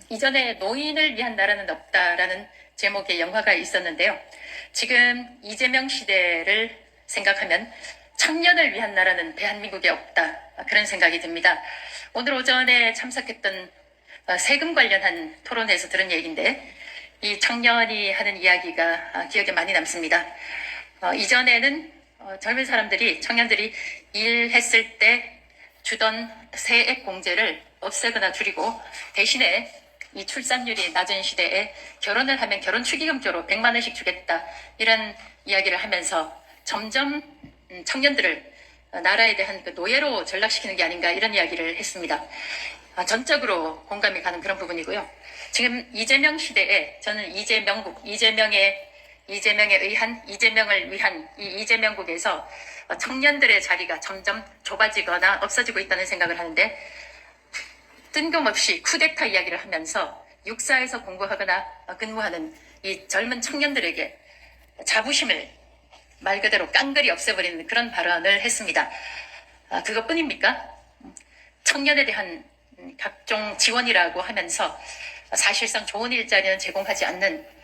이전에 노인을 위한 나라는 없다라는 제목의 영화가 있었는데요. 지금 이재명 시대를 생각하면 청년을 위한 나라는 대한민국에 없다. 그런 생각이 듭니다. 오늘 오전에 참석했던 세금 관련한 토론회에서 들은 얘기인데 이 청년이 하는 이야기가 기억에 많이 남습니다. 이전에는 젊은 사람들이, 청년들이 일했을 때 주던 세액 공제를 없애거나 줄이고 대신에 이 출산율이 낮은 시대에 결혼을 하면 결혼 축의금조로 100만 원씩 주겠다 이런 이야기를 하면서 점점 청년들을 나라에 대한 그 노예로 전락시키는 게 아닌가 이런 이야기를 했습니다. 전적으로 공감이 가는 그런 부분이고요. 지금 이재명 시대에 저는 이재명을 위한 이 이재명국에서 청년들의 자리가 점점 좁아지거나 없어지고 있다는 생각을 하는데 뜬금없이 쿠데타 이야기를 하면서 육사에서 공부하거나 근무하는 이 젊은 청년들에게 자부심을 말 그대로 깡그리 없애버리는 그런 발언을 했습니다. 그것뿐입니까? 청년에 대한 각종 지원이라고 하면서 사실상 좋은 일자리는 제공하지 않는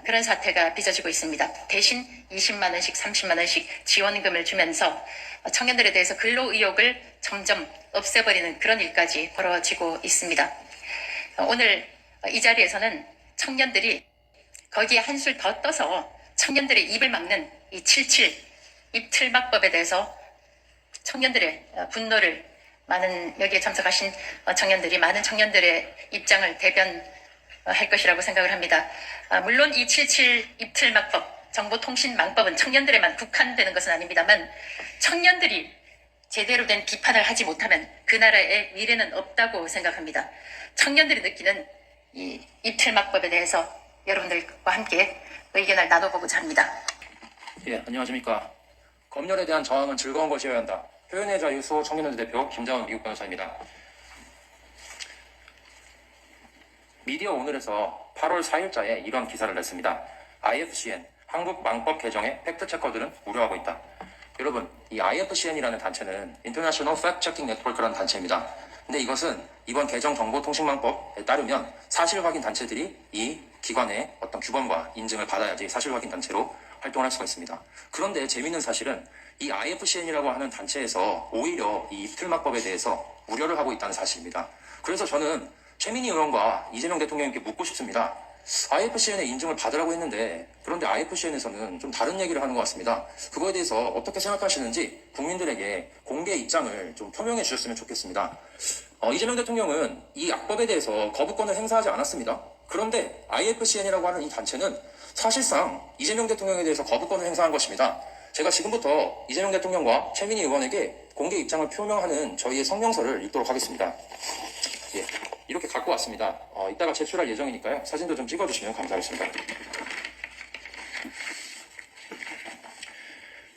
그런 사태가 빚어지고 있습니다. 대신 20만 원씩 30만 원씩 지원금을 주면서 청년들에 대해서 근로 의욕을 점점 없애버리는 그런 일까지 벌어지고 있습니다. 오늘 이 자리에서는 청년들이 거기에 한술 더 떠서 청년들의 입을 막는 이 77 입틀막법에 대해서 청년들의 분노를 여기에 참석하신 청년들이 많은 청년들의 입장을 대변할 것이라고 생각을 합니다. 물론 이 77 입틀막법, 정보통신망법은 청년들에만 국한되는 것은 아닙니다만 청년들이 제대로 된 비판을 하지 못하면 그 나라의 미래는 없다고 생각합니다. 청년들이 느끼는 이 입틀막법에 대해서 여러분들과 함께 의견을 나눠보고자 합니다. 예, 안녕하십니까. 검열에 대한 저항은 즐거운 것이어야 한다. 표현의 자유 수호 청년연대 대표 김장훈 미국 변호사입니다. 미디어 오늘에서 8월 4일자에 이런 기사를 냈습니다. IFCN, 한국 망법 개정에 팩트체커들은 우려하고 있다. 여러분, 이 IFCN이라는 단체는 International Fact Checking Network라는 단체입니다. 근데 이것은 이번 개정 정보통신망법에 따르면 사실 확인 단체들이 이 기관의 어떤 규범과 인증을 받아야지 사실 확인 단체로 활동을 할 수가 있습니다. 그런데 재미있는 사실은 이 IFCN이라고 하는 단체에서 오히려 이 입틀막법에 대해서 우려를 하고 있다는 사실입니다. 그래서 저는 최민희 의원과 이재명 대통령님께 묻고 싶습니다. IFCN의 인증을 받으라고 했는데 그런데 IFCN에서는 좀 다른 얘기를 하는 것 같습니다. 그거에 대해서 어떻게 생각하시는지 국민들에게 공개 입장을 좀 표명해 주셨으면 좋겠습니다. 이재명 대통령은 이 악법에 대해서 거부권을 행사하지 않았습니다. 그런데 IFCN이라고 하는 이 단체는 사실상 이재명 대통령에 대해서 거부권을 행사한 것입니다. 제가 지금부터 이재명 대통령과 최민희 의원에게 공개 입장을 표명하는 저희의 성명서를 읽도록 하겠습니다. 예, 이렇게 갖고 왔습니다. 이따가 제출할 예정이니까요. 사진도 좀 찍어주시면 감사하겠습니다.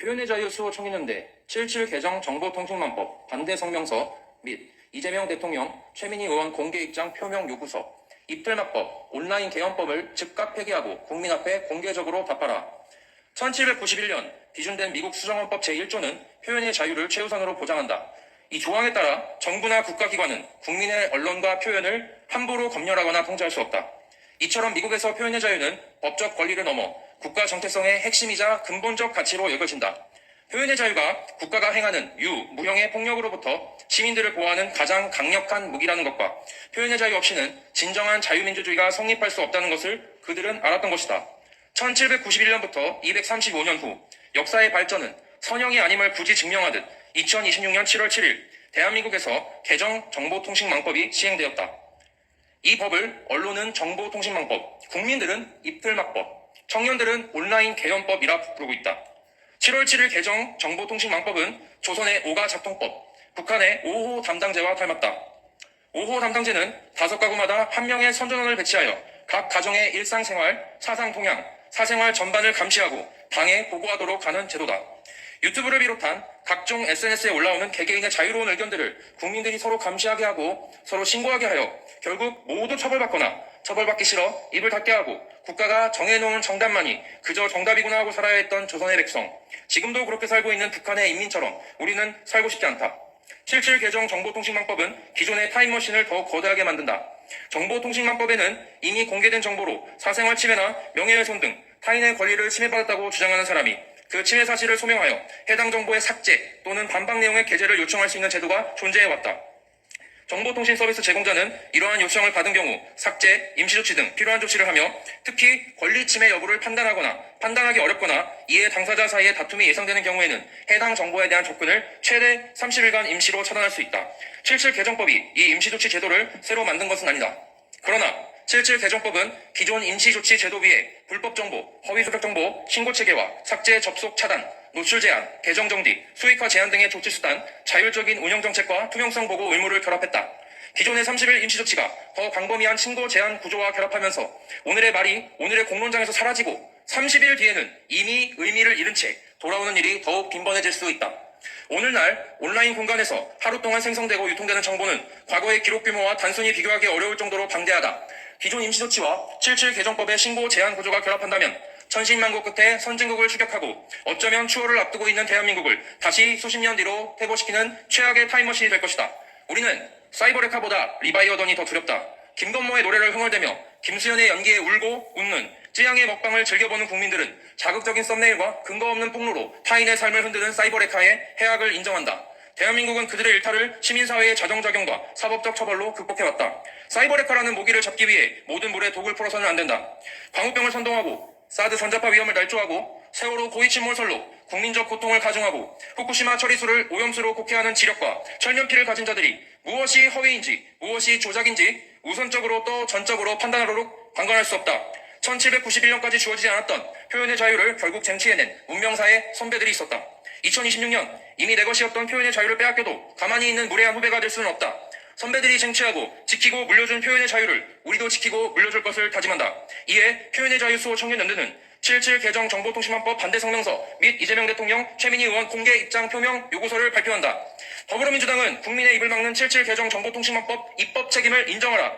표현의 자유 수호 청년연대 77 개정 정보통신망법 반대 성명서 및 이재명 대통령, 최민희 의원 공개 입장 표명 요구서, 입틀막법, 온라인 개헌법을 즉각 폐기하고 국민 앞에 공개적으로 답하라. 1791년 비준된 미국 수정헌법 제1조는 표현의 자유를 최우선으로 보장한다. 이 조항에 따라 정부나 국가기관은 국민의 언론과 표현을 함부로 검열하거나 통제할 수 없다. 이처럼 미국에서 표현의 자유는 법적 권리를 넘어 국가 정체성의 핵심이자 근본적 가치로 여겨진다. 표현의 자유가 국가가 행하는 무형의 폭력으로부터 시민들을 보호하는 가장 강력한 무기라는 것과 표현의 자유 없이는 진정한 자유민주주의가 성립할 수 없다는 것을 그들은 알았던 것이다. 1791년부터 235년 후 역사의 발전은 선형이 아님을 굳이 증명하듯 2026년 7월 7일 대한민국에서 개정 정보통신망법이 시행되었다. 이 법을 언론은 정보통신망법, 국민들은 입틀막법, 청년들은 온라인 개헌법이라 부르고 있다. 7월 7일 개정 정보통신망법은 조선의 오가 작동법, 북한의 5호 담당제와 닮았다. 5호 담당제는 5가구마다 한 명의 선전원을 배치하여 각 가정의 일상생활, 사상동향, 사생활 전반을 감시하고 당에 보고하도록 하는 제도다. 유튜브를 비롯한 각종 SNS에 올라오는 개개인의 자유로운 의견들을 국민들이 서로 감시하게 하고 서로 신고하게 하여 결국 모두 처벌받거나 처벌받기 싫어 입을 닫게 하고 국가가 정해놓은 정답만이 그저 정답이구나 하고 살아야 했던 조선의 백성. 지금도 그렇게 살고 있는 북한의 인민처럼 우리는 살고 싶지 않다. 77 개정 정보통신망법은 기존의 타임머신을 더욱 거대하게 만든다. 정보통신망법에는 이미 공개된 정보로 사생활 침해나 명예훼손 등 타인의 권리를 침해받았다고 주장하는 사람이 그 침해 사실을 소명하여 해당 정보의 삭제 또는 반박 내용의 게재를 요청할 수 있는 제도가 존재해왔다. 정보통신 서비스 제공자는 이러한 요청을 받은 경우 삭제, 임시조치 등 필요한 조치를 하며 특히 권리 침해 여부를 판단하거나 판단하기 어렵거나 이해 당사자 사이에 다툼이 예상되는 경우에는 해당 정보에 대한 접근을 최대 30일간 임시로 차단할 수 있다. 77 개정법이 이 임시조치 제도를 새로 만든 것은 아니다. 그러나 77 개정법은 기존 임시조치 제도 위에 불법 정보, 허위 소각 정보, 신고 체계와 삭제, 접속 차단, 노출 제한, 계정 정지, 수익화 제한 등의 조치 수단, 자율적인 운영 정책과 투명성 보고 의무를 결합했다. 기존의 30일 임시조치가 더 광범위한 신고 제한 구조와 결합하면서 오늘의 말이 오늘의 공론장에서 사라지고 30일 뒤에는 이미 의미를 잃은 채 돌아오는 일이 더욱 빈번해질 수 있다. 오늘날 온라인 공간에서 하루 동안 생성되고 유통되는 정보는 과거의 기록 규모와 단순히 비교하기 어려울 정도로 방대하다. 기존 임시조치와 77 개정법의 신고 제한 구조가 결합한다면 천신만고 끝에 선진국을 추격하고 어쩌면 추월을 앞두고 있는 대한민국을 다시 수십 년 뒤로 퇴보시키는 최악의 타임머신이 될 것이다. 우리는 사이버레카보다 리바이어던이 더 두렵다. 김건모의 노래를 흥얼대며 김수현의 연기에 울고 웃는 쯔양의 먹방을 즐겨보는 국민들은 자극적인 썸네일과 근거 없는 폭로로 타인의 삶을 흔드는 사이버레카의 해악을 인정한다. 대한민국은 그들의 일탈을 시민사회의 자정작용과 사법적 처벌로 극복해왔다. 사이버레카라는 모기를 잡기 위해 모든 물에 독을 풀어서는 안 된다. 광우병을 선동하고 사드 전자파 위험을 날조하고 세월호 고위 침몰설로 국민적 고통을 가중하고 후쿠시마 처리수를 오염수로 곡해하는 지력과 철면피를 가진 자들이 무엇이 허위인지 무엇이 조작인지 우선적으로 또 전적으로 판단하도록 관건할 수 없다. 1791년까지 주어지지 않았던 표현의 자유를 결국 쟁취해낸 문명사의 선배들이 있었다. 2026년 이미 내 것이었던 표현의 자유를 빼앗겨도 가만히 있는 무례한 후배가 될 수는 없다. 선배들이 쟁취하고 지키고 물려준 표현의 자유를 우리도 지키고 물려줄 것을 다짐한다. 이에 표현의 자유 수호 청년연대는 77 개정 정보통신망법 반대 성명서 및 이재명 대통령, 최민희 의원 공개 입장 표명 요구서를 발표한다. 더불어민주당은 국민의 입을 막는 77 개정 정보통신망법 입법 책임을 인정하라.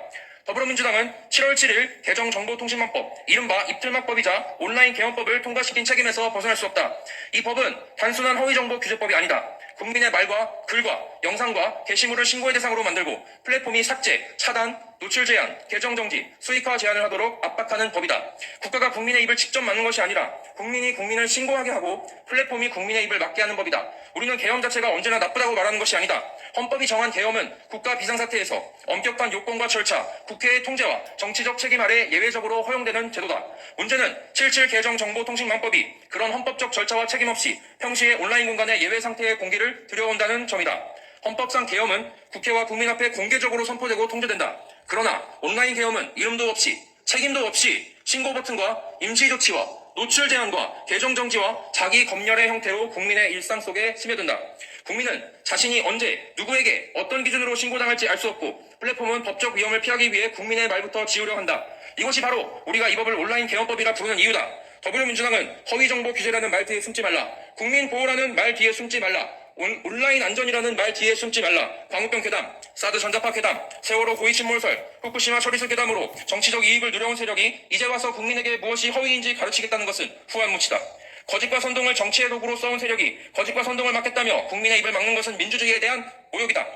더불어민주당은 7월 7일 개정 정보통신망법, 이른바 입틀막법이자 온라인 개헌법을 통과시킨 책임에서 벗어날 수 없다. 이 법은 단순한 허위정보 규제법이 아니다. 국민의 말과 글과 영상과 게시물을 신고의 대상으로 만들고 플랫폼이 삭제, 차단, 노출 제한, 계정 정지, 수익화 제한을 하도록 압박하는 법이다. 국가가 국민의 입을 직접 막는 것이 아니라 국민이 국민을 신고하게 하고 플랫폼이 국민의 입을 막게 하는 법이다. 우리는 계엄 자체가 언제나 나쁘다고 말하는 것이 아니다. 헌법이 정한 계엄은 국가 비상사태에서 엄격한 요건과 절차, 국회의 통제와 정치적 책임 아래 예외적으로 허용되는 제도다. 문제는 77 개정 정보통신망법이 그런 헌법적 절차와 책임 없이 평시에 온라인 공간의 예외 상태의 공개를 들여온다는 점이다. 헌법상 계엄은 국회와 국민 앞에 공개적으로 선포되고 통제된다. 그러나 온라인 계엄은 이름도 없이 책임도 없이 신고 버튼과 임시조치와 노출 제한과 계정 정지와 자기 검열의 형태로 국민의 일상 속에 스며든다. 국민은 자신이 언제 누구에게 어떤 기준으로 신고당할지 알 수 없고 플랫폼은 법적 위험을 피하기 위해 국민의 말부터 지우려 한다. 이것이 바로 우리가 이 법을 온라인 개헌법이라 부르는 이유다. 더불어민주당은 허위정보 규제라는 말 뒤에 숨지 말라. 국민 보호라는 말 뒤에 숨지 말라. 온라인 안전이라는 말 뒤에 숨지 말라. 광우병 괴담, 사드 전자파 괴담, 세월호 고위 침몰설, 후쿠시마 처리수 괴담으로 정치적 이익을 누려온 세력이 이제 와서 국민에게 무엇이 허위인지 가르치겠다는 것은 후한무치다. 거짓과 선동을 정치의 도구로 써온 세력이 거짓과 선동을 막겠다며 국민의 입을 막는 것은 민주주의에 대한 모욕이다.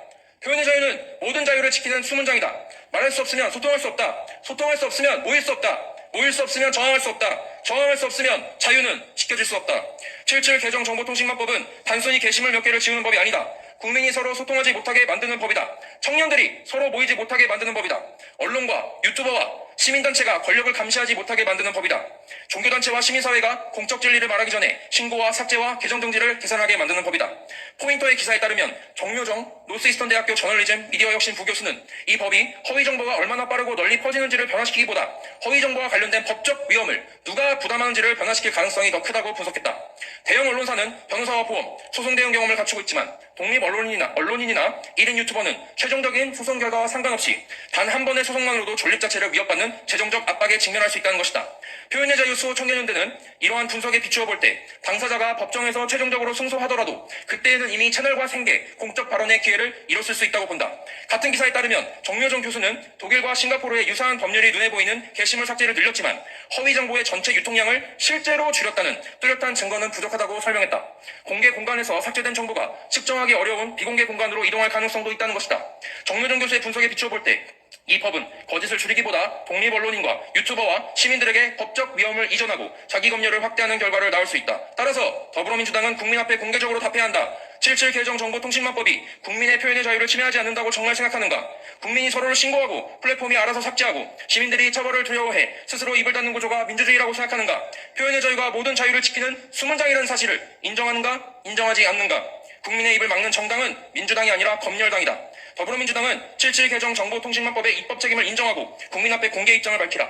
표현의 자유는 모든 자유를 지키는 수문장이다. 말할 수 없으면 소통할 수 없다. 소통할 수 없으면 모일 수 없다. 모일 수 없으면 저항할 수 없다. 저항할 수 없으면 자유는 지켜질 수 없다. 77 개정 정보통신망법은 단순히 게시물 몇 개를 지우는 법이 아니다. 국민이 서로 소통하지 못하게 만드는 법이다. 청년들이 서로 모이지 못하게 만드는 법이다. 언론과 유튜버와 시민단체가 권력을 감시하지 못하게 만드는 법이다. 종교단체와 시민사회가 공적 진리를 말하기 전에 신고와 삭제와 계정 정지를 계산하게 만드는 법이다. 포인터의 기사에 따르면 정묘정 노스이스턴 대학교 저널리즘 미디어 혁신 부교수는 이 법이 허위 정보가 얼마나 빠르고 널리 퍼지는지를 변화시키기보다 허위 정보와 관련된 법적 위험을 누가 부담하는지를 변화시킬 가능성이 더 크다고 분석했다. 대형 언론사는 변호사와 보험, 소송 대응 경험을 갖추고 있지만 독립 언론인이나 1인 유튜버는 최종적인 소송 결과와 상관없이 단 한 번의 소송만으로도 존립 자체를 위협받는 많은 재정적 압박에 직면할 수 있다는 것이다. 표현의 자유 수호 청년연대는 이러한 분석에 비추어 볼 때 당사자가 법정에서 최종적으로 승소하더라도 그때에는 이미 채널과 생계, 공적 발언의 기회를 잃었을 수 있다고 본다. 같은 기사에 따르면 정묘정 교수는 독일과 싱가포르의 유사한 법률이 눈에 보이는 게시물 삭제를 늘렸지만 허위 정보의 전체 유통량을 실제로 줄였다는 뚜렷한 증거는 부족하다고 설명했다. 공개 공간에서 삭제된 정보가 측정하기 어려운 비공개 공간으로 이동할 가능성도 있다는 것이다. 정묘정 교수의 분석에 비추어 볼 때 이 법은 거짓을 줄이기보다 독립 언론인과 유튜버와 시민들에게 법적 위험을 이전하고 자기 검열을 확대하는 결과를 낳을 수 있다. 따라서 더불어민주당은 국민 앞에 공개적으로 답해야 한다. 77 개정 정보통신망법이 국민의 표현의 자유를 침해하지 않는다고 정말 생각하는가? 국민이 서로를 신고하고 플랫폼이 알아서 삭제하고 시민들이 처벌을 두려워해 스스로 입을 닫는 구조가 민주주의라고 생각하는가? 표현의 자유가 모든 자유를 지키는 수문장이라는 사실을 인정하는가? 인정하지 않는가? 국민의 입을 막는 정당은 민주당이 아니라 검열당이다. 더불어민주당은 77 개정 정보통신망법의 입법 책임을 인정하고 국민 앞에 공개 입장을 밝히라.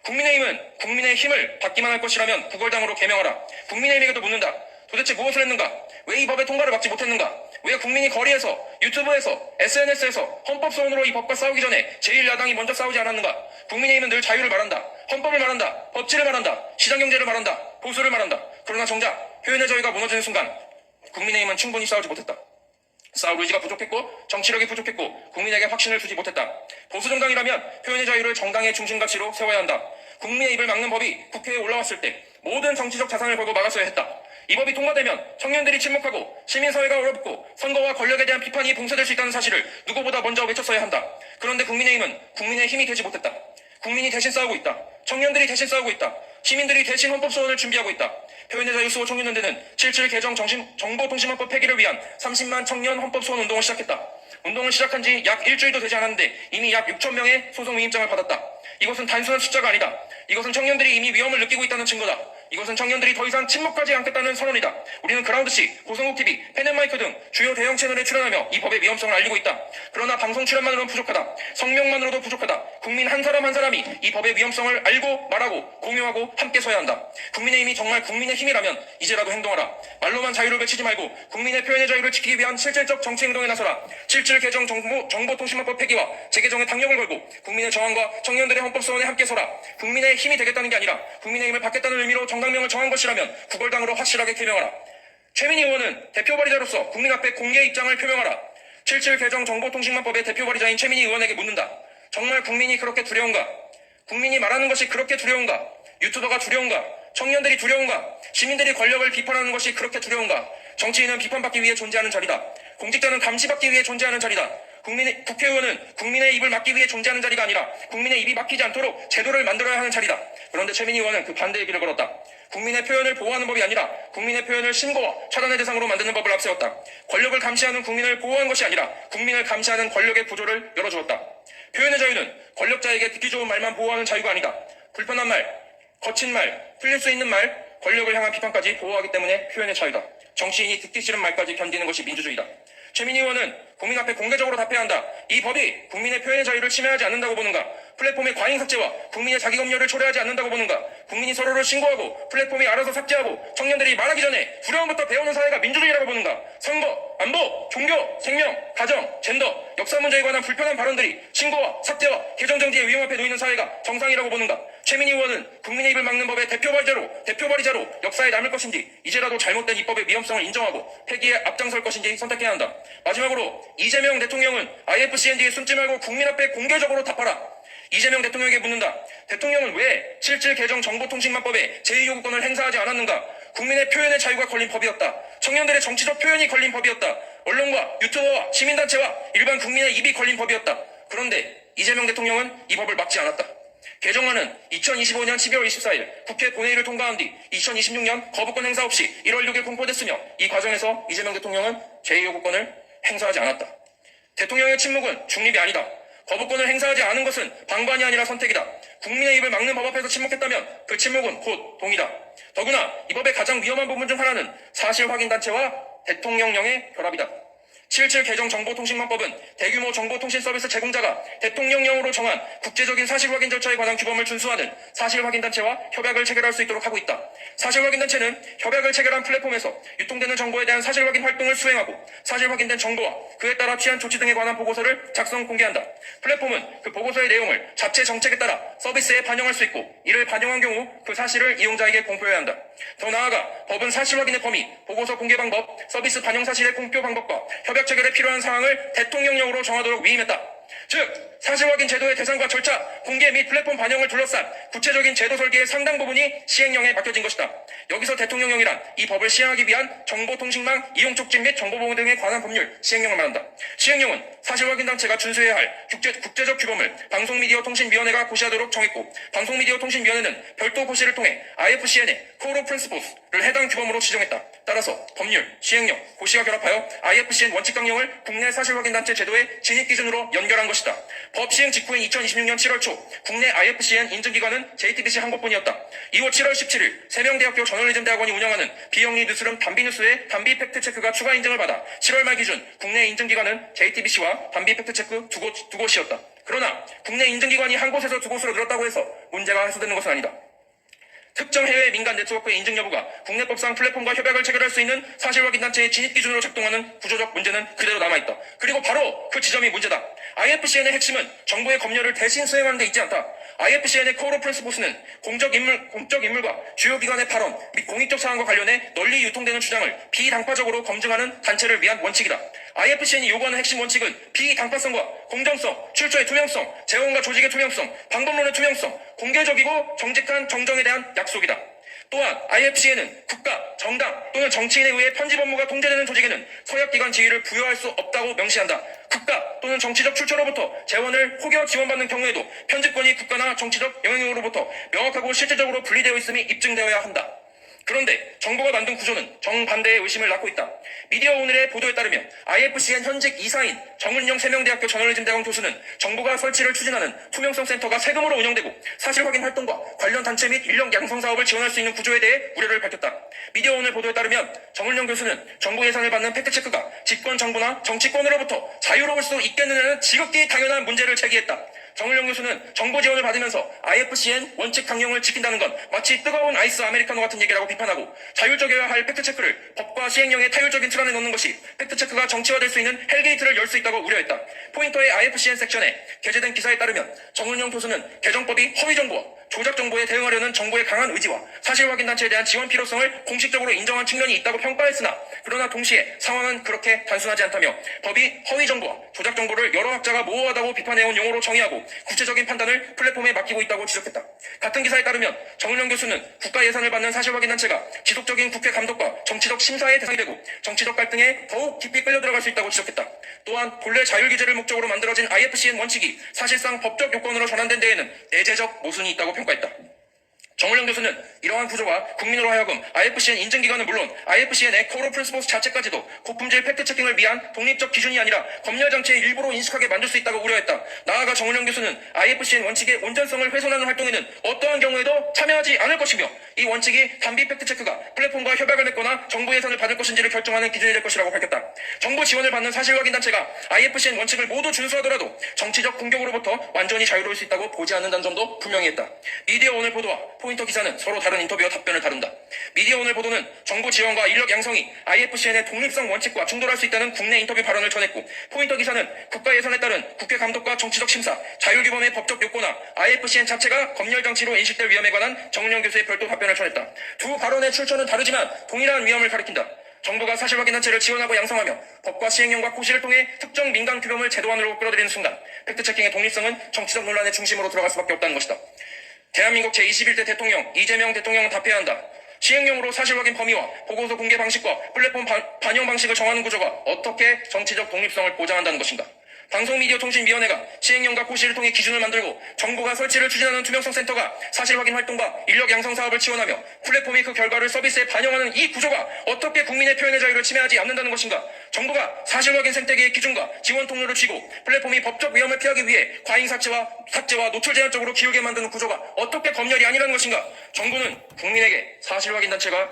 국민의힘은 국민의 힘을 받기만 할 것이라면 구걸당으로 개명하라. 국민의힘에게도 묻는다. 도대체 무엇을 했는가? 왜 이 법의 통과를 막지 못했는가? 왜 국민이 거리에서, 유튜브에서, SNS에서 헌법소원으로 이 법과 싸우기 전에 제1야당이 먼저 싸우지 않았는가? 국민의힘은 늘 자유를 말한다. 헌법을 말한다. 법치를 말한다. 시장경제를 말한다. 보수를 말한다. 그러나 정작 표현의 자유가 무너지는 순간 국민의힘은 충분히 싸우지 못했다. 싸울 의지가 부족했고 정치력이 부족했고 국민에게 확신을 주지 못했다. 보수정당이라면 표현의 자유를 정당의 중심가치로 세워야 한다. 국민의 입을 막는 법이 국회에 올라왔을 때 모든 정치적 자산을 걸고 막았어야 했다. 이 법이 통과되면 청년들이 침묵하고 시민사회가 얼어붙고 선거와 권력에 대한 비판이 봉쇄될 수 있다는 사실을 누구보다 먼저 외쳤어야 한다. 그런데 국민의힘은 국민의 힘이 되지 못했다. 국민이 대신 싸우고 있다. 청년들이 대신 싸우고 있다. 시민들이 대신 헌법소원을 준비하고 있다. 표현의 자유 수호 청년연대는 77 개정 정보통신망법 폐기를 위한 30만 청년 헌법소원 운동을 시작했다. 운동을 시작한 지 약 일주일도 되지 않았는데 이미 약 6천 명의 소송 위임장을 받았다. 이것은 단순한 숫자가 아니다. 이것은 청년들이 이미 위험을 느끼고 있다는 증거다. 이것은 청년들이 더 이상 침묵하지 않겠다는 선언이다. 우리는 그라운드C, 고성국TV, 펜앤마이크 등 주요 대형 채널에 출연하며 이 법의 위험성을 알리고 있다. 그러나 방송 출연만으로는 부족하다. 성명만으로도 부족하다. 국민 한 사람 한 사람이 이 법의 위험성을 알고 말하고 공유하고 함께 서야 한다. 국민의힘이 정말 국민의 힘이라면 이제라도 행동하라. 말로만 자유를 외치지 말고 국민의 표현의 자유를 지키기 위한 실질적 정치 행동에 나서라. 77 개정 정보통신망법 폐기와 재개정에 당력을 걸고 국민의 저항과 청년들의 헌법소원에 함께 서라. 국민의 힘이 되겠다는 게 아니라 국민의 힘을 받겠다는 의미로 정당명을 정한 것이라면 구걸당으로 확실하게 개명하라. 최민희 의원은 대표 발의자로서 국민 앞에 공개 입장을 표명하라. 77 개정 정보통신망법의 대표 발의자인 최민희 의원에게 묻는다. 정말 국민이 그렇게 두려운가? 국민이 말하는 것이 그렇게 두려운가? 유튜버가 두려운가? 청년들이 두려운가? 시민들이 권력을 비판하는 것이 그렇게 두려운가? 정치인은 비판받기 위해 존재하는 자리다. 공직자는 감시받기 위해 존재하는 자리다. 국회의원은 국민의 입을 막기 위해 존재하는 자리가 아니라 국민의 입이 막히지 않도록 제도를 만들어야 하는 자리다. 그런데 최민희 의원은 그 반대의 길을 걸었다. 국민의 표현을 보호하는 법이 아니라 국민의 표현을 신고와 차단의 대상으로 만드는 법을 앞세웠다. 권력을 감시하는 국민을 보호한 것이 아니라 국민을 감시하는 권력의 구조를 열어주었다. 표현의 자유는 권력자에게 듣기 좋은 말만 보호하는 자유가 아니다. 불편한 말, 거친 말, 틀릴 수 있는 말, 권력을 향한 비판까지 보호하기 때문에 표현의 자유다. 정치인이 듣기 싫은 말까지 견디는 것이 민주주의다. 최민희 의원은 국민 앞에 공개적으로 답해야 한다. 이 법이 국민의 표현의 자유를 침해하지 않는다고 보는가? 플랫폼의 과잉 삭제와 국민의 자기검열을 초래하지 않는다고 보는가? 국민이 서로를 신고하고 플랫폼이 알아서 삭제하고 청년들이 말하기 전에 두려움부터 배우는 사회가 민주주의라고 보는가? 선거, 안보, 종교, 생명, 가정, 젠더, 역사 문제에 관한 불편한 발언들이 신고와 삭제와 개정정지의 위험 앞에 놓이는 사회가 정상이라고 보는가? 최민희 의원은 국민의 입을 막는 법의 대표 발의자로 역사에 남을 것인지 이제라도 잘못된 입법의 위험성을 인정하고 폐기에 앞장설 것인지 선택해야 한다. 마지막으로 이재명 대통령은 IFCND에 숨지 말고 국민 앞에 공개적으로 답하라. 이재명 대통령에게 묻는다. 대통령은 왜 77 개정 정보통신망법에 제2요구권을 행사하지 않았는가? 국민의 표현의 자유가 걸린 법이었다. 청년들의 정치적 표현이 걸린 법이었다. 언론과 유튜버와 시민단체와 일반 국민의 입이 걸린 법이었다. 그런데 이재명 대통령은 이 법을 막지 않았다. 개정안은 2025년 12월 24일 국회 본회의를 통과한 뒤 2026년 거부권 행사 없이 1월 6일 공포됐으며 이 과정에서 이재명 대통령은 제2요구권을 행사하지 않았다. 대통령의 침묵은 중립이 아니다. 거부권을 행사하지 않은 것은 방관이 아니라 선택이다. 국민의 입을 막는 법 앞에서 침묵했다면 그 침묵은 곧 동의다. 더구나 이 법의 가장 위험한 부분 중 하나는 사실 확인 단체와 대통령령의 결합이다. 77 개정 정보통신망법은 대규모 정보통신 서비스 제공자가 대통령령으로 정한 국제적인 사실 확인 절차에 관한 규범을 준수하는 사실 확인 단체와 협약을 체결할 수 있도록 하고 있다. 사실 확인 단체는 협약을 체결한 플랫폼에서 유통되는 정보에 대한 사실 확인 활동을 수행하고 사실 확인된 정보와 그에 따라 취한 조치 등에 관한 보고서를 작성 공개한다. 플랫폼은 그 보고서의 내용을 자체 정책에 따라 서비스에 반영할 수 있고 이를 반영한 경우 그 사실을 이용자에게 공표해야 한다. 더 나아가 법은 사실 확인의 범위, 보고서 공개 방법, 서비스 반영 사실의 공표 방법과 협약 체결에 필요한 사항을 대통령령으로 정하도록 위임했다. 즉, 사실 확인 제도의 대상과 절차, 공개 및 플랫폼 반영을 둘러싼 구체적인 제도 설계의 상당 부분이 시행령에 맡겨진 것이다. 여기서 대통령령이란 이 법을 시행하기 위한 정보통신망 이용 촉진 및 정보보호 등에 관한 법률 시행령을 말한다. 시행령은 사실 확인 단체가 준수해야 할 국제적 규범을 방송미디어통신위원회가 고시하도록 정했고, 방송미디어통신위원회는 별도 고시를 통해 IFCN의 Code of Principles를 해당 규범으로 지정했다. 따라서 법률, 시행령, 고시가 결합하여 IFCN 원칙 강령을 국내 사실 확인 단체 제도의 진입 기준으로 연결한 것이다. 법 시행 직후인 2026년 7월 초 국내 IFCN 인증기관은 JTBC 한 곳뿐이었다. 이후 7월 17일 세명대학교 저널리즘 대학원이 운영하는 비영리 뉴스룸 담비뉴스의 담비 팩트체크가 추가 인증을 받아 7월 말 기준 국내 인증기관은 JTBC와 담비 팩트체크 두 곳이었다. 그러나 국내 인증기관이 한 곳에서 두 곳으로 늘었다고 해서 문제가 해소되는 것은 아니다. 특정 해외 민간 네트워크의 인증 여부가 국내법상 플랫폼과 협약을 체결할 수 있는 사실 확인 단체의 진입 기준으로 작동하는 구조적 문제는 그대로 남아있다. 그리고 바로 그 지점이 문제다. IFCN의 핵심은 정부의 검열을 대신 수행하는 데 있지 않다. IFCN의 Code of Principles는 공적 인물과 주요 기관의 발언 및 공익적 사항과 관련해 널리 유통되는 주장을 비당파적으로 검증하는 단체를 위한 원칙이다. IFCN이 요구하는 핵심 원칙은 비당파성과 공정성, 출처의 투명성, 재원과 조직의 투명성, 방법론의 투명성, 공개적이고 정직한 정정에 대한 약속이다. 또한 IFCN은 국가, 정당 또는 정치인에 의해 편집 업무가 통제되는 조직에는 서약기관 지위를 부여할 수 없다고 명시한다. 국가 또는 정치적 출처로부터 재원을 혹여 지원받는 경우에도 편집권이 국가나 정치적 영향력으로부터 명확하고 실질적으로 분리되어 있음이 입증되어야 한다. 그런데 정부가 만든 구조는 정반대의 의심을 낳고 있다. 미디어 오늘의 보도에 따르면 IFCN 현직 이사인 정은영 세명대학교 저널리즘 대학원 교수는 정부가 설치를 추진하는 투명성 센터가 세금으로 운영되고 사실 확인 활동과 관련 단체 및 인력 양성 사업을 지원할 수 있는 구조에 대해 우려를 밝혔다. 미디어 오늘 보도에 따르면 정은영 교수는 정부 예산을 받는 팩트체크가 집권 정부나 정치권으로부터 자유로울 수 있겠느냐는 지극히 당연한 문제를 제기했다. 정은영 교수는 정부 지원을 받으면서 IFCN 원칙 강령을 지킨다는 건 마치 뜨거운 아이스 아메리카노 같은 얘기라고 비판하고, 자율적이어야 할 팩트체크를 법과 시행령의 타율적인 틀 안에 넣는 것이 팩트체크가 정치화될 수 있는 헬게이트를 열 수 있다고 우려했다. 포인터의 IFCN 섹션에 게재된 기사에 따르면 정은영 교수는 개정법이 허위정보와 조작정보에 대응하려는 정부의 강한 의지와 사실 확인 단체에 대한 지원 필요성을 공식적으로 인정한 측면이 있다고 평가했으나, 그러나 동시에 상황은 그렇게 단순하지 않다며 법이 허위정보와 조작정보를 여러 학자가 모호하다고 비판해온 용어로 정의하고 구체적인 판단을 플랫폼에 맡기고 있다고 지적했다. 같은 기사에 따르면 정은영 교수는 국가 예산을 받는 사실 확인 단체가 지속적인 국회 감독과 정치적 심사의 대상이 되고 정치적 갈등에 더욱 깊이 끌려 들어갈 수 있다고 지적했다. 또한 본래 자율 규제를 목적으로 만들어진 IFCN 원칙이 사실상 법적 요건으로 전환된 데에는 내재적 모순이 있다고 평가했다. 정은영 교수는 이러한 구조가 국민으로 하여금 IFCN 인증기관은 물론 IFCN의 Code of Principles 자체까지도 고품질 팩트체킹을 위한 독립적 기준이 아니라 검열장치의 일부로 인식하게 만들 수 있다고 우려했다. 나아가 정은영 교수는 IFCN 원칙의 온전성을 훼손하는 활동에는 어떠한 경우에도 참여하지 않을 것이며, 이 원칙이 단비 팩트체크가 플랫폼과 협약을 맺거나 정부 예산을 받을 것인지를 결정하는 기준이 될 것이라고 밝혔다. 정부 지원을 받는 사실 확인 단체가 IFCN 원칙을 모두 준수하더라도 정치적 공격으로부터 완전히 자유로울 수 있다고 보지 않는다는 점도 분명히 했다. 미디어 오늘 보도와 포인터 기사는 서로 다른 인터뷰와 답변을 다룬다. 미디어 오늘 보도는 정부 지원과 인력 양성이 IFCN의 독립성 원칙과 충돌할 수 있다는 국내 인터뷰 발언을 전했고, 포인터 기사는 국가 예산에 따른 국회 감독과 정치적 심사, 자율규범의 법적 요건화, IFCN 자체가 검열장치로 인식될 위험에 관한 정은영 교수의 별도 답변을 전했다. 두 발언의 출처는 다르지만 동일한 위험을 가리킨다. 정부가 사실 확인 단체를 지원하고 양성하며 법과 시행령과 고시를 통해 특정 민간 규범을 제도 안으로 끌어들이는 순간 팩트체킹의 독립성은 정치적 논란의 중심으로 들어갈 수밖에 없다는 것이다. 대한민국 제21대 대통령 이재명 대통령은 답해야 한다. 시행령으로 사실 확인 범위와 보고서 공개 방식과 플랫폼 반영 방식을 정하는 구조가 어떻게 정치적 독립성을 보장한다는 것인가? 방송미디어통신위원회가 시행령과 고시를 통해 기준을 만들고 정부가 설치를 추진하는 투명성 센터가 사실 확인 활동과 인력 양성 사업을 지원하며 플랫폼이 그 결과를 서비스에 반영하는 이 구조가 어떻게 국민의 표현의 자유를 침해하지 않는다는 것인가? 정부가 사실 확인 생태계의 기준과 지원 통로를 쥐고 플랫폼이 법적 위험을 피하기 위해 과잉 삭제와 노출 제한 쪽으로 기울게 만드는 구조가 어떻게 검열이 아니라는 것인가? 정부는 국민에게 사실 확인 단체가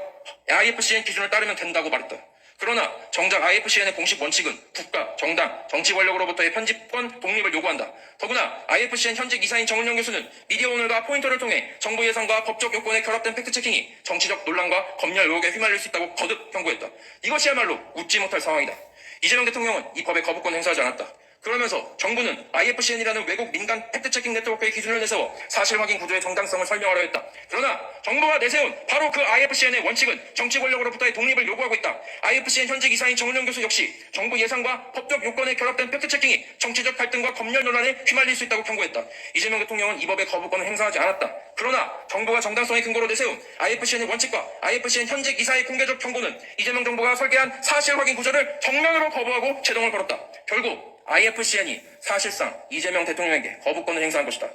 IFCN 기준을 따르면 된다고 말했다. 그러나 정작 IFCN의 공식 원칙은 국가, 정당, 정치 권력으로부터의 편집권 독립을 요구한다. 더구나 IFCN 현직 이사인 정은영 교수는 미디어오늘과 포인터를 통해 정부 예산과 법적 요건에 결합된 팩트체킹이 정치적 논란과 검열 의혹에 휘말릴 수 있다고 거듭 경고했다. 이것이야말로 웃지 못할 상황이다. 이재명 대통령은 이 법의 거부권을 행사하지 않았다. 그러면서 정부는 IFCN이라는 외국 민간 팩트체킹 네트워크의 기준을 내세워 사실 확인 구조의 정당성을 설명하려 했다. 그러나 정부가 내세운 바로 그 IFCN의 원칙은 정치 권력으로부터의 독립을 요구하고 있다. IFCN 현직 이사인 정은영 교수 역시 정부 예산과 법적 요건에 결합된 팩트체킹이 정치적 갈등과 검열 논란에 휘말릴 수 있다고 경고했다. 이재명 대통령은 이 법의 거부권을 행사하지 않았다. 그러나 정부가 정당성의 근거로 내세운 IFCN의 원칙과 IFCN 현직 이사의 공개적 경고는 이재명 정부가 설계한 사실 확인 구조를 정면으로 거부하고 제동을 걸었다. 결국 IFCN이 사실상 이재명 대통령에게 거부권을 행사한 것이다.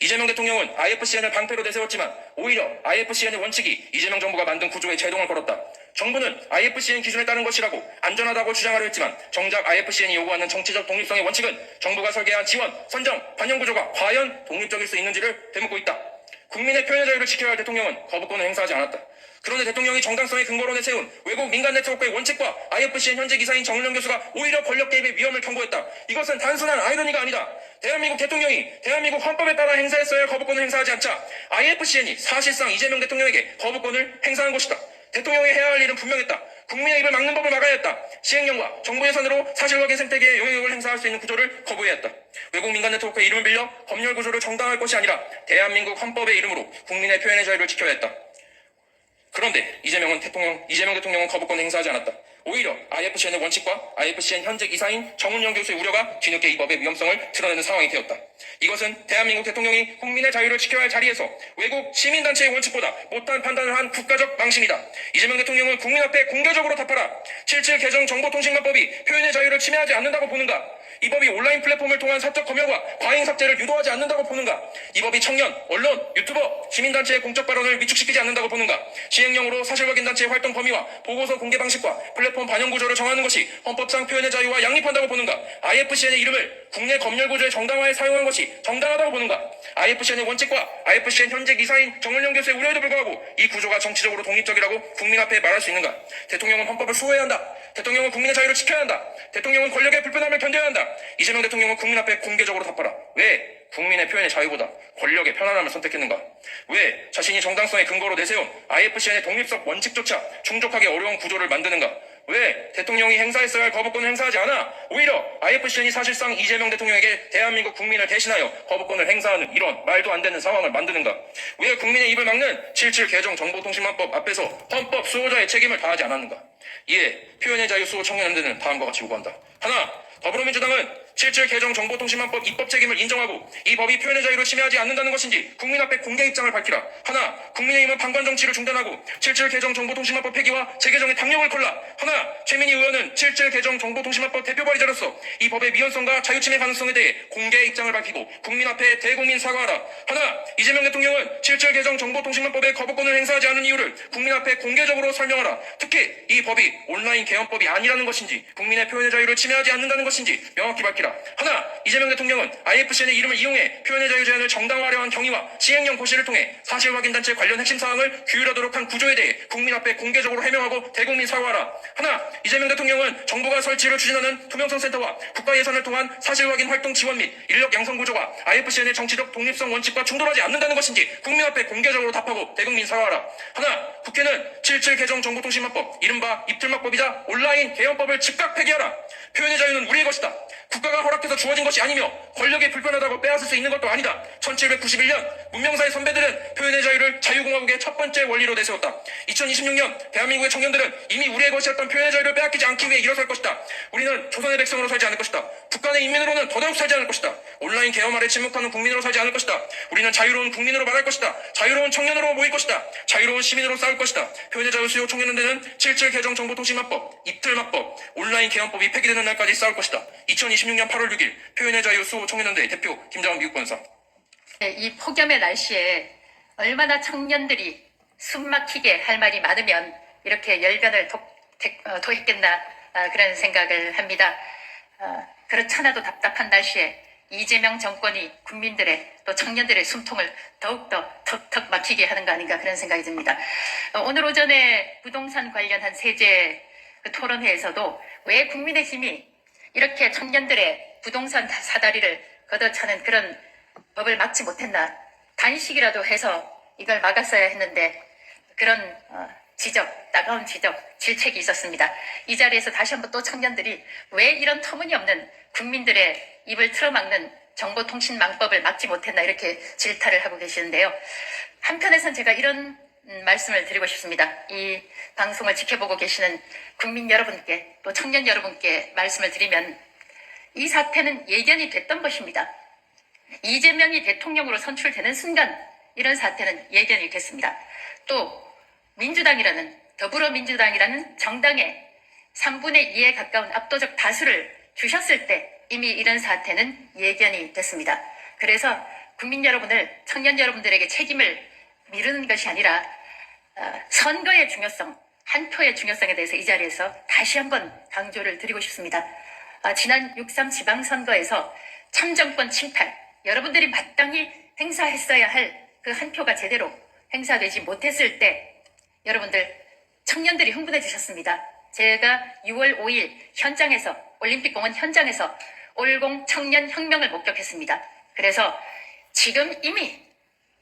이재명 대통령은 IFCN을 방패로 내세웠지만 오히려 IFCN의 원칙이 이재명 정부가 만든 구조에 제동을 걸었다. 정부는 IFCN 기준에 따른 것이라고 안전하다고 주장하려 했지만 정작 IFCN이 요구하는 정치적 독립성의 원칙은 정부가 설계한 지원, 선정, 반영 구조가 과연 독립적일 수 있는지를 되묻고 있다. 국민의 표현의 자유를 지켜야 할 대통령은 거부권을 행사하지 않았다. 그런데 대통령이 정당성의 근거로 내세운 외국 민간 네트워크의 원칙과 IFCN 현직 이사인 정은영 교수가 오히려 권력 개입의 위험을 경고했다. 이것은 단순한 아이러니가 아니다. 대한민국 대통령이 대한민국 헌법에 따라 행사했어야 할 거부권을 행사하지 않자 IFCN이 사실상 이재명 대통령에게 거부권을 행사한 것이다. 대통령이 해야 할 일은 분명했다. 국민의 입을 막는 법을 막아야 했다. 시행령과 정부 예산으로 사실 확인 생태계에 영향력을 행사할 수 있는 구조를 거부해야 했다. 외국 민간 네트워크의 이름을 빌려 검열 구조를 정당화할 것이 아니라 대한민국 헌법의 이름으로 국민의 표현의 자유를 지켜야 했다. 그런데 이재명 대통령은 거부권을 행사하지 않았다. 오히려 IFCN의 원칙과 IFCN 현직 이사인 정은영 교수의 우려가 뒤늦게 이 법의 위험성을 드러내는 상황이 되었다. 이것은 대한민국 대통령이 국민의 자유를 지켜야 할 자리에서 외국 시민단체의 원칙보다 못한 판단을 한 국가적 망신이다. 이재명 대통령은 국민 앞에 공개적으로 답하라. 7.7 개정 정보통신망법이 표현의 자유를 침해하지 않는다고 보는가? 이 법이 온라인 플랫폼을 통한 사적 검열과 과잉 삭제를 유도하지 않는다고 보는가? 이 법이 청년, 언론, 유튜버, 시민단체의 공적 발언을 위축시키지 않는다고 보는가? 시행령으로 사실확인단체의 활동 범위와 보고서 공개 방식과 플랫폼 반영 구조를 정하는 것이 헌법상 표현의 자유와 양립한다고 보는가? IFCN의 이름을 국내 검열 구조의 정당화에 사용한 것이 정당하다고 보는가? IFCN의 원칙과 IFCN 현직 이사인 정은영 교수의 우려에도 불구하고 이 구조가 정치적으로 독립적이라고 국민 앞에 말할 수 있는가? 대통령은 헌법을 수호해야 한다. 대통령은 국민의 자유를 지켜야 한다. 대통령은 권력의 불편함을 견뎌야 한다. 이재명 대통령은 국민 앞에 공개적으로 답하라. 왜 국민의 표현의 자유보다 권력의 편안함을 선택했는가? 왜 자신이 정당성의 근거로 내세운 IFCN의 독립적 원칙조차 충족하기 어려운 구조를 만드는가? 왜 대통령이 행사했어야 할 거부권을 행사하지 않아 오히려 IFCN이 사실상 이재명 대통령에게 대한민국 국민을 대신하여 거부권을 행사하는 이런 말도 안 되는 상황을 만드는가? 왜 국민의 입을 막는 7.7 개정 정보통신망법 앞에서 헌법 수호자의 책임을 다하지 않았는가? 이에 표현의 자유 수호 청년연대는 다음과 같이 요구한다. 하나, 더불어민주당은 7.7 개정 정보통신망법 입법 책임을 인정하고 이 법이 표현의 자유를 침해하지 않는다는 것인지 국민 앞에 공개 입장을 밝히라. 하나, 국민의힘은 방관 정치를 중단하고 7.7 개정 정보통신망법 폐기와 재개정에 당력을 걸라. 하나, 최민희 의원은 7.7 개정 정보통신망법 대표 발의자로서 이 법의 미연성과 자유침해 가능성에 대해 공개 입장을 밝히고 국민 앞에 대국민 사과하라. 하나, 이재명 대통령은 7.7 개정 정보통신망법의 거부권을 행사하지 않은 이유를 국민 앞에 공개적으로 설명하라. 특히 이 법이 온라인 개헌법이 아니라는 것인지 국민의 표현의 자유를 침해하지 않는다는 것인지 명확히 밝히라. 하나, 이재명 대통령은 IFCN의 이름을 이용해 표현의 자유 제한을 정당화하려 한 경위와 시행령 고시를 통해 사실확인단체 관련 핵심 사항을 규율하도록 한 구조에 대해 국민 앞에 공개적으로 해명하고 대국민 사과하라. 하나, 이재명 대통령은 정부가 설치를 추진하는 투명성 센터와 국가 예산을 통한 사실확인 활동 지원 및 인력 양성 구조가 IFCN의 정치적 독립성 원칙과 충돌하지 않는다는 것인지 국민 앞에 공개적으로 답하고 대국민 사과하라. 하나, 국회는 7.7 개정 정보통신망법, 이른바 입틀막법이자 온라인 개헌법을 즉각 폐기하라. 표현의 자유는 우리의 것이다. 국가가 허락해서 주어진 것이 아니며 권력이 불편하다고 빼앗을 수 있는 것도 아니다. 1791년 문명사의 선배들은 표현의 자유를 자유공화국의 첫 번째 원리로 내세웠다. 2026년 대한민국의 청년들은 이미 우리의 것이었던 표현의 자유를 빼앗기지 않기 위해 일어설 것이다. 우리는 조선의 백성으로 살지 않을 것이다. 북한의 인민으로는 더더욱 살지 않을 것이다. 온라인 개헌 아래 침묵하는 국민으로 살지 않을 것이다. 우리는 자유로운 국민으로 말할 것이다. 자유로운 청년으로 모일 것이다. 자유로운 시민으로 싸울 것이다. 표현의 자유 수요 청년연대는 7.7 개정 정보통신망법, 입틀막법, 온라인 개헌법이 폐기되는 날까지 싸울 것이다. 2026년 8월 6일 표현의 자유 수호 청년연대 대표 김장원 미국권사. 이 폭염의 날씨에 얼마나 청년들이 숨막히게 할 말이 많으면 이렇게 열변을 토했겠나 그런 생각을 합니다. 그렇잖아도 답답한 날씨에 이재명 정권이 국민들의 또 청년들의 숨통을 더욱더 턱턱 막히게 하는 거 아닌가 그런 생각이 듭니다. 오늘 오전에 부동산 관련한 세제 그 토론회에서도 왜 국민의힘이 이렇게 청년들의 부동산 사다리를 걷어차는 그런 법을 막지 못했나, 단식이라도 해서 이걸 막았어야 했는데 그런 지적, 따가운 지적, 질책이 있었습니다. 이 자리에서 다시 한번 또 청년들이 왜 이런 터무니없는 국민들의 입을 틀어막는 정보통신망법을 막지 못했나 이렇게 질타를 하고 계시는데요. 한편에선 제가 이런 말씀을 드리고 싶습니다. 이 방송을 지켜보고 계시는 국민 여러분께 또 청년 여러분께 말씀을 드리면 이 사태는 예견이 됐던 것입니다. 이재명이 대통령으로 선출되는 순간 이런 사태는 예견이 됐습니다. 또 민주당이라는 더불어민주당이라는 정당에 3분의 2에 가까운 압도적 다수를 주셨을 때 이미 이런 사태는 예견이 됐습니다. 그래서 국민 여러분을, 청년 여러분들에게 책임을 미루는 것이 아니라 선거의 중요성, 한 표의 중요성에 대해서 이 자리에서 다시 한번 강조를 드리고 싶습니다. 지난 6.3 지방선거에서 참정권 침탈, 여러분들이 마땅히 행사했어야 할 그 한 표가 제대로 행사되지 못했을 때 여러분들 청년들이 흥분해지셨습니다. 제가 6월 5일 현장에서, 올림픽공원 현장에서 올공 청년혁명을 목격했습니다. 그래서 지금 이미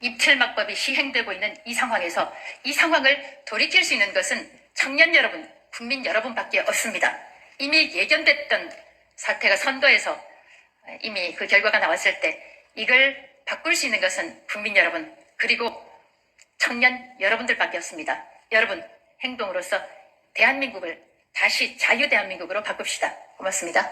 입틀막법이 시행되고 있는 이 상황에서 이 상황을 돌이킬 수 있는 것은 청년 여러분, 국민 여러분밖에 없습니다. 이미 예견됐던 사태가 선거에서 이미 그 결과가 나왔을 때 이걸 바꿀 수 있는 것은 국민 여러분, 그리고 청년 여러분들밖에 없습니다. 여러분, 행동으로서 대한민국을 다시 자유대한민국으로 바꿉시다. 고맙습니다.